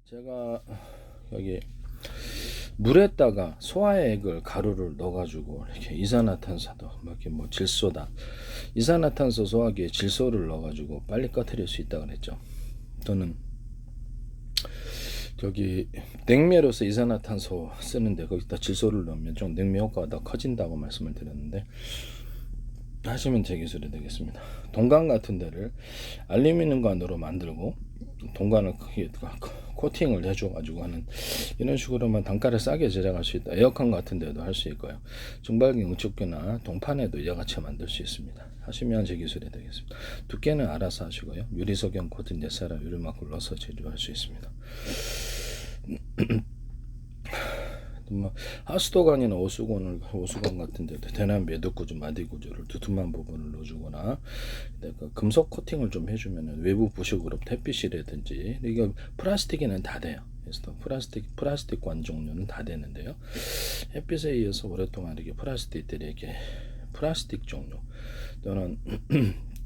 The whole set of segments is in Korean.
제가 여기 물에다가 소화액을 가루를 넣어가지고 이렇게 이산화탄소도 이렇게 뭐 질소다 이산화탄소 소화기에 질소를 넣어가지고 빨리 꺼트릴 수 있다 그랬죠. 저는 저기 냉매로서 이산화탄소 쓰는데 거기다 질소를 넣으면 좀 냉매 효과가 더 커진다고 말씀을 드렸는데 하시면 제 기술이 되겠습니다. 동관 같은 데를 알루미늄관으로 만들고 동관을 코팅을 해줘가지고 하는 이런 식으로만 단가를 싸게 제작할 수 있다. 에어컨 같은 데도 할 수 있고요. 증발기 응축기나 동판에도 이와 같이 만들 수 있습니다. 하시면 제 기술이 되겠습니다. 두께는 알아서 하시고요. 유리석영 코팅 넷사라 유리막을 넣어서 제조할 수 있습니다. 뭐 하수도관이나 오수관 같은 데도 대남 매듭 구조, 마디 구조를 두툼한 부분을 넣어주거나 그 금속 코팅을 좀 해주면 외부 부식으로 햇빛이라든지 이거 플라스틱에는 다 돼요. 그래서 플라스틱 관 종류는 다 되는데요. 햇빛에 의해서 오랫동안 이렇게 플라스틱 종류 또는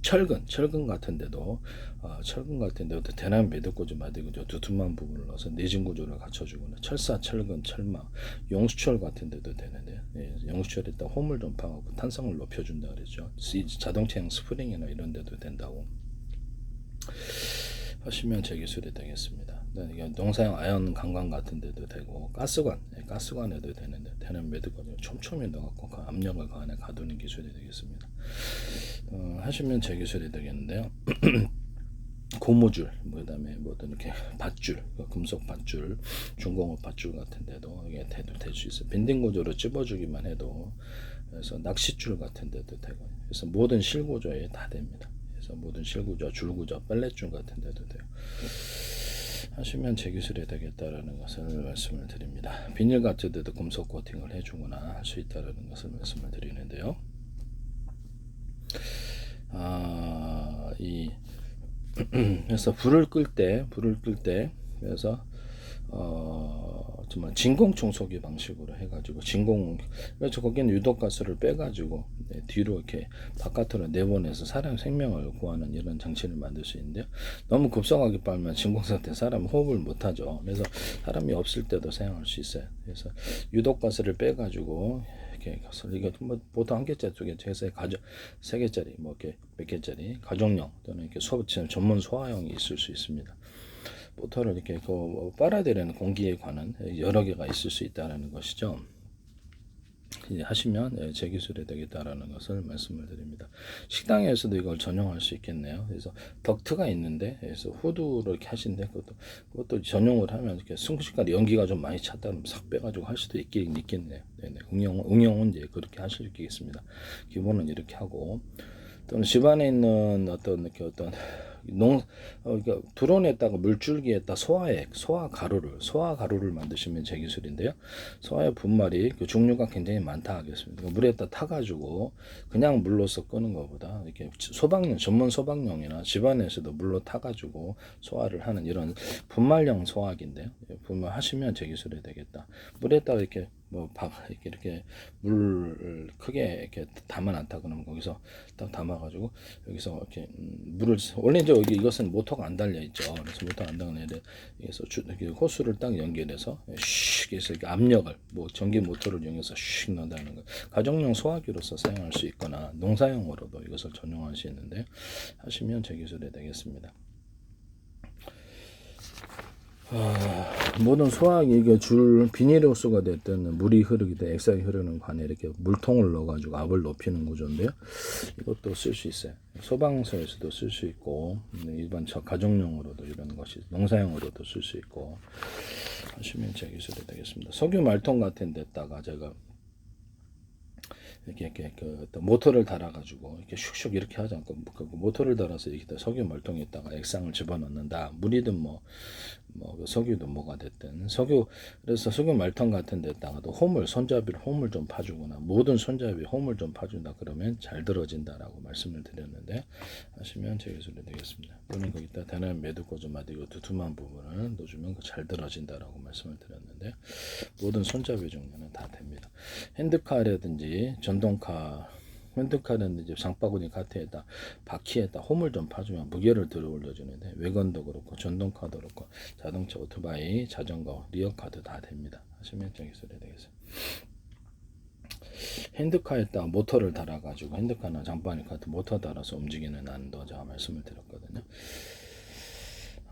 철근 같은 데도 대남 매듭구조 마디구조 두툼한 부분을 넣어서 내진 구조를 갖춰주거나 철근 철막 용수철 같은 데도 되는데 용수철에다 홈을 좀 파고 탄성을 높여준다 그랬죠. 자동차용 스프링이나 이런 데도 된다고 하시면 제 기술이 되겠습니다. 농사용 아연 강관 같은 데도 되고 가스관에도 되는데 대남 매듭구조 촘촘히 넣어갖고 그 압력을 그 안에 가두는 기술이 되겠습니다. 하시면 제 기술이 되겠는데요. 고무줄, 그다음에 뭐 어떤 이렇게 밧줄, 금속 밧줄, 중공업 밧줄 같은 데도 이게 될 수 있어요. 빈딩 구조로 찝어주기만 해도 그래서 낚싯줄 같은 데도 되고 그래서 모든 실구조에 다 됩니다. 그래서 모든 실구조, 줄구조, 빨랫줄 같은 데도 돼요. 하시면 제 기술이 되겠다라는 것을 말씀을 드립니다. 비닐 같은 데도 금속 코팅을 해주거나 할 수 있다라는 것을 말씀을 드리는데요. 그래서 불을 끌 때 그래서 정말 진공 청소기 방식으로 해가지고 그래서 거기는 유독가스를 빼가지고 뒤로 이렇게 바깥으로 내보내서 사람 생명을 구하는 이런 장치를 만들 수 있는데요. 너무 급성하게 빨면 진공 상태 사람 호흡을 못하죠. 그래서 사람이 없을 때도 사용할 수 있어요. 그래서 유독가스를 빼가지고 이게 뭐 보통 한 개짜리 두 개짜리 세 개짜리 뭐 이렇게 몇 개짜리 가정용 또는 이렇게 전문 소화용이 있을 수 있습니다. 모터를 이렇게 빨아들이는 공기에 관한 여러 개가 있을 수 있다는 것이죠. 이제 하시면 제 기술이 되겠다라는 것을 말씀을 드립니다. 식당에서도 이걸 전용할 수 있겠네요. 그래서 덕트가 있는데 그래서 후드로 이렇게 하신데 그것도 전용을 하면 이렇게 순식간에 연기가 좀 많이 찼다 그러면 싹 빼가지고 할 수도 있겠네요. 네네. 응용은 이제 그렇게 하실 수 있겠습니다. 기본은 이렇게 하고 또는 집안에 있는 어떤 드론에다가 물줄기에다 소화 가루를 만드시면 제 기술인데요. 소화의 분말이 그 종류가 굉장히 많다 하겠습니다. 물에다 타가지고 그냥 물로서 끄는 것보다 이렇게 전문 소방용이나 집안에서도 물로 타가지고 소화를 하는 이런 분말형 소화기인데요. 분말 하시면 제 기술이 되겠다. 물에다가 이렇게 이렇게 물 크게 이렇게 담아놨다 그러면 거기서 딱 담아가지고 여기서 이렇게 물을 원래 이제 여기 이것은 모터가 안 달려 있죠. 그래서 모터가 안 달려는데 여기서 호스를 딱 연결해서 슉 해서 압력을 전기 모터를 이용해서 슉 넣는다는 거. 가정용 소화기로서 사용할 수 있거나 농사용으로도 이것을 전용할 수 있는데 하시면 제 기술이 되겠습니다. 모든 소화기 이게 비닐 호스가 됐든 물이 흐르기도 액상이 흐르는 관에 이렇게 물통을 넣어가지고 압을 높이는 구조인데요. 이것도 쓸 수 있어요. 소방서에서도 쓸 수 있고 일반 가정용으로도 이런 것이 농사용으로도 쓸 수 있고 하시면 제 기술이 되겠습니다. 석유 말통 같은 데다가 제가 이렇게 모터를 달아가지고 이렇게 슉슉 이렇게 하지 않고 모터를 달아서 이렇게 석유 말통에다가 액상을 집어넣는다. 물이든 석유도 뭐가 됐든 그래서 석유 말통 같은 데다가도 손잡이를 홈을 좀 파주거나 모든 손잡이 홈을 좀 파준다 그러면 잘 들어진다라고 말씀을 드렸는데 하시면 제 기술이 되겠습니다. 또는 거기다 대남 매듭구조 마디고 두툼한 부분을 넣어주면 잘 들어진다라고 말씀을 드렸는데 모든 손잡이 종류는 다 됩니다. 핸드카라든지 전동카 핸드카는 이제 장바구니 카트에다 바퀴에다 홈을 좀 파주면 무게를 들어 올려주는데 외건도 그렇고 전동카도 그렇고 자동차, 오토바이, 자전거, 리어카도 다 됩니다. 하시면 저기 소리 되겠어요. 핸드카에다 모터를 달아가지고 핸드카나 장바구니 카트 모터 달아서 움직이는 안도 제가 말씀을 드렸거든요.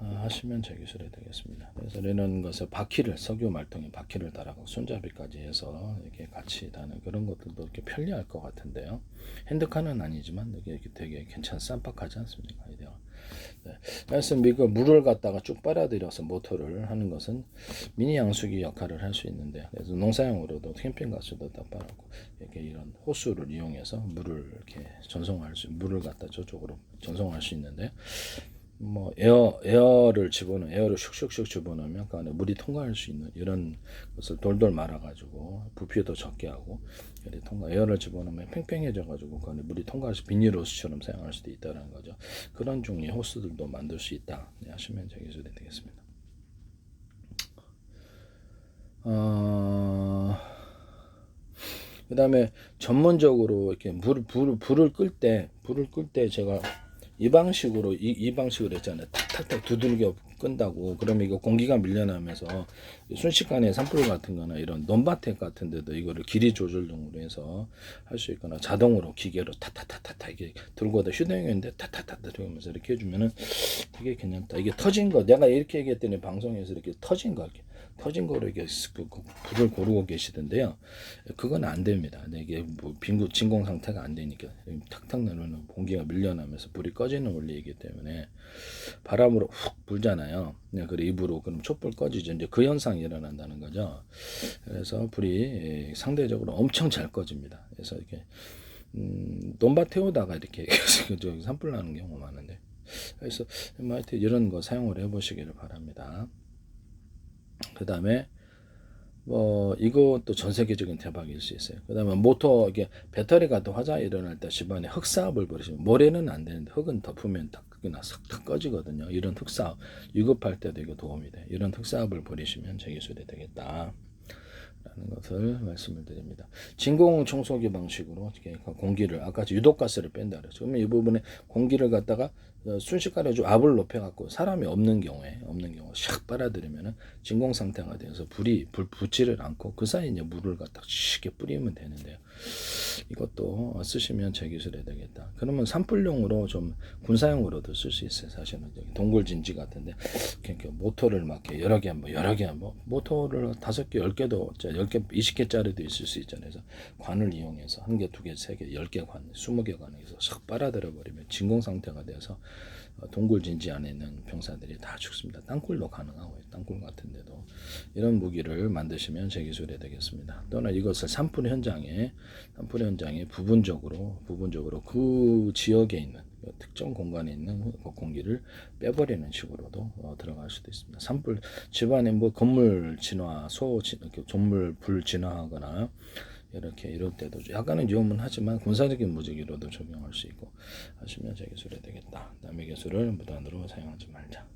하시면 제 기술이 되겠습니다. 그래서 이런 것을 바퀴를 석유 말통에 바퀴를 달아서 손잡이까지 해서 이렇게 같이 다는 그런 것들도 이렇게 편리할 것 같은데요. 핸드카는 아니지만 이게 되게 괜찮 쌈박하지 않습니까? 아이디어. 네. 그래서 이거 물을 갖다가 쭉 빨아들여서 모터를 하는 것은 미니 양수기 역할을 할 수 있는데, 그래서 농사용으로도 캠핑 가서도 다 빨았고 이렇게 이런 호수를 이용해서 물을 이렇게 전송할 수, 물을 갖다 저쪽으로 전송할 수 있는데. 뭐 에어를 집어넣으면 에어를 슉슉슉 집어넣으면 그 안에 물이 통과할 수 있는 이런 것을 돌돌 말아가지고 부피도 적게 하고 에어를 집어넣으면 팽팽해져가지고 그 안에 물이 통과할 수 비닐 호스처럼 사용할 수도 있다는 거죠. 그런 종류의 호스들도 만들 수 있다. 네, 하시면 제 기술이 되겠습니다. 그 다음에 전문적으로 이렇게 불을 끌 때 제가 이 방식으로 했잖아요. 탁탁탁 두들겨 끈다고. 그러면 이거 공기가 밀려나면서 순식간에 산불 같은 거나 이런 논밭 같은 데도 이거를 길이 조절용으로 해서 할 수 있거나 자동으로 기계로 타타타타타 이게 들고다 휴대용인데 타타타타 들으면서 이렇게 해주면은 되게 괜찮다. 이게 터진 거 내가 이렇게 얘기했더니 방송에서 이렇게 터진 거로 이게 불을 고르고 계시던데요. 그건 안 됩니다. 이게 뭐 진공 상태가 안 되니까 탁탁 누르면 공기가 밀려나면서 불이 꺼지는 원리이기 때문에 바람으로 훅 불잖아요. 그리고 입으로 그럼 촛불 꺼지죠. 이제 그 현상이 일어난다는 거죠. 그래서 불이 상대적으로 엄청 잘 꺼집니다. 그래서 이렇게 논밭 태우다가 이렇게 산불 나는 경우가 많은데, 그래서 하여튼 이런 거 사용을 해보시기를 바랍니다. 그 다음에 뭐 이것도 전 세계적인 대박일 수 있어요. 그 다음에 모터 이게 배터리가 또 화재 일어날 때 집안에 흙사업을 벌이시면, 모래는 안 되는데 흙은 덮으면 딱 그나 싹 꺼지거든요. 이런 흙사업 유급할 때도 이거 도움이 돼. 이런 흙사업을 벌이시면 제 기술이 되겠다 라는 것을 말씀을 드립니다. 진공 청소기 방식으로 공기를, 아까 유독가스를 뺀다 그랬죠. 그러면 이 부분에 공기를 갖다가 순식간에 좀 압을 높여갖고 사람이 없는 경우에 샥 빨아들이면은 진공 상태가 돼서 불 붙지를 않고 그 사이에 이제 물을 갖다 쉽게 뿌리면 되는데요. 이것도 쓰시면 제 기술이 되겠다. 그러면 산불용으로 좀 군사용으로도 쓸 수 있어요. 사실은 동굴 진지 같은데 모터를 막 여러 개 모터를 5개, 10개도 10개, 20개짜리도 있을 수 있잖아요. 그래서 관을 이용해서 1개, 2개, 3개, 10개 관, 20개 관에서 싹 빨아들여 버리면 진공 상태가 돼서 동굴 진지 안에 있는 병사들이 다 죽습니다. 땅굴도 가능하고요. 땅굴 같은 데도 이런 무기를 만드시면 제 기술이 되겠습니다. 또는 이것을 산불 현장에 부분적으로 그 지역에 있는 특정 공간에 있는 공기를 빼버리는 식으로도 들어갈 수도 있습니다. 산불 집안에 뭐 건물 진화, 전물 불 진화하거나 이렇게 이럴 때도 약간은 위험은 하지만 군사적인 무기로도 적용할 수 있고 하시면 제 기술이 되겠다. 남의 기술을 무단으로 사용하지 말자.